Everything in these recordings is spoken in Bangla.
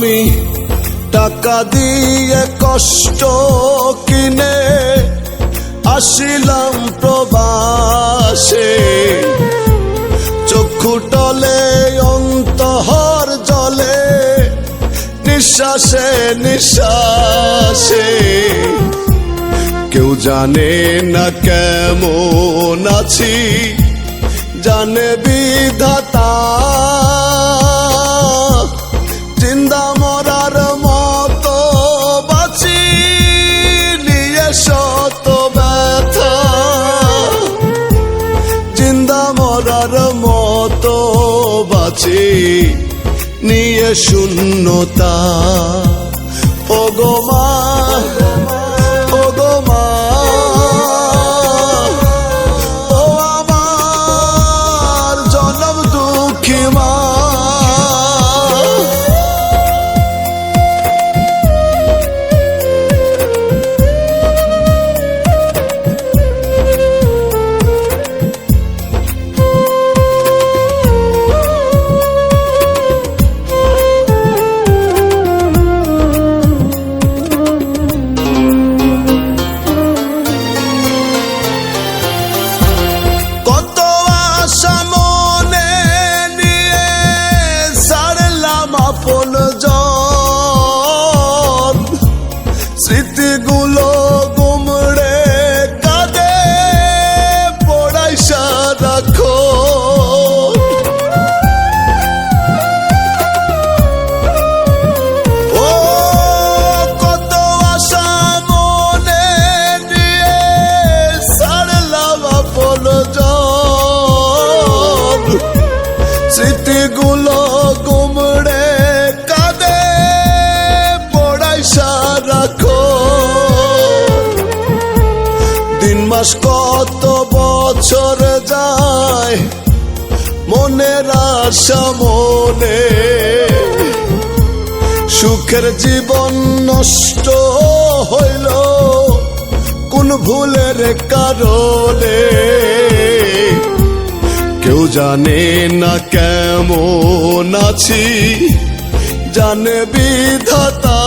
আমি টাকা দিয়ে কষ্ট কিনে আসিলাম প্রবাসে, চক্ষু টলে অন্তহর জলে নিঃশ্বাসে নিঃশ্বাসে। কেউ জানে না কেমন আছি, জানে বিধাতা। জিন্দা মরার মতো বাঁচি নিয়ে শত ব্যথা, জিন্দা মরার মতো বাঁচি নিয়ে শূন্যতা। ওগো মা, ওগো মা, ও আমার জনম দুঃখী মা। স্মৃতিগুলো গুমড়ে কাঁদে পড়াই সারাক্ষণ। ও কত আশা মনে নিয়ে ছাড়লাম আপনজন, স্মৃতিগুলো গুমড়ে কাঁদে পড়াই সারাক্ষণ। দিন মাস কত বছর যায় মনের আশা মনে, সুখের জীবন নষ্ট হইল কোন ভুলের কারণে। কেউ জানে না কেমন আছি, জানে বিধাতা।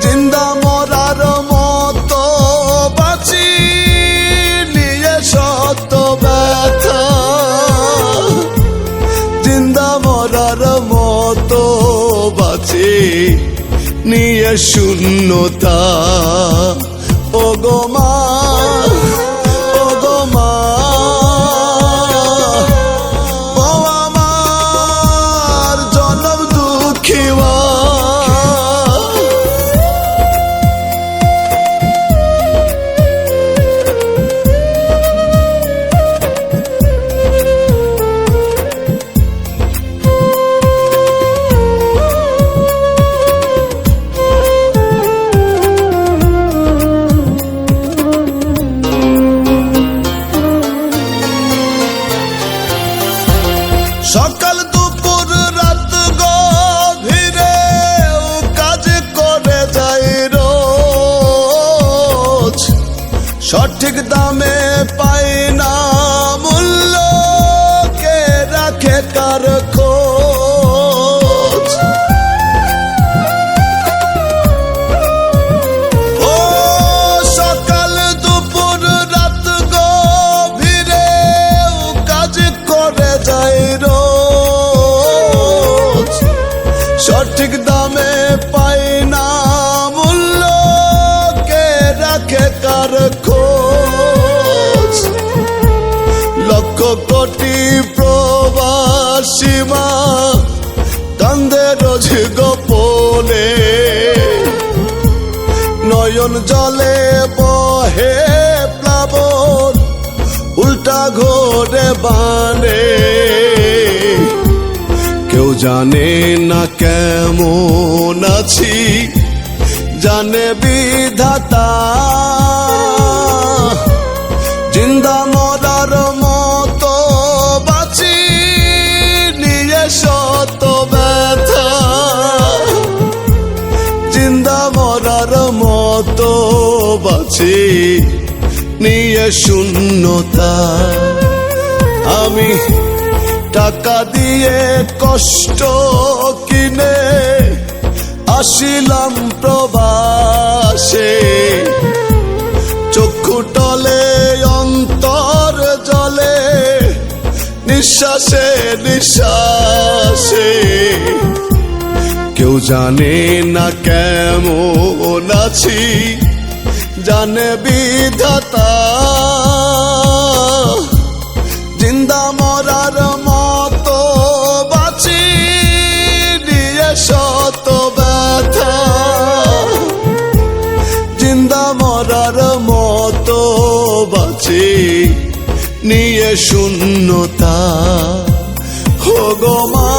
জিন্দা মরার মতো বাঁচি নিয়ে শত ব্যথা, জিন্দা মরার মতো বাঁচি নিয়ে শূন্যতা। ওগো মা, ওগো মা, ও আমার জনম দুঃখী মা। সকাল দুপুর রাত গভীরে কাজ করে যাই রোজ, সঠিক দামে পাই না মূল্য, কে রাখে কার খোঁজ। ও সকাল দুপুর রাত গভীরে কাজ করে যাই রোজ, সঠিক দামে পাই না মূল্য, কে রাখে কার খোঁজ। লক্ষ কোটি প্রবাসী মা কান্দে রোজ গোপনে, নয়ন জলে বহে প্লাবন উল্টা ঘোরে বানে। কেউ জানে না কেমন আছি, জানে বিধাতা। জিন্দা মরার মতো বাঁচি নিয়ে শত ব্যথা, জিন্দা মরার মতো বাঁচি নিয়ে শূন্যতা। আমি টাকা দিয়ে কষ্ট কিনে আসিলাম প্রবাসে, চক্ষু টলে অন্তর জলে নিঃশ্বাসে নিঃশ্বাসে। কেউ জানে না কেমন আছি, জানে বিধাতা। জিন্দা মরার মতো বাঁচি নিয়ে শত ব্যথা, জিন্দা মরার মতো বাঁচি নিয়ে শূন্যতা। হো গো মা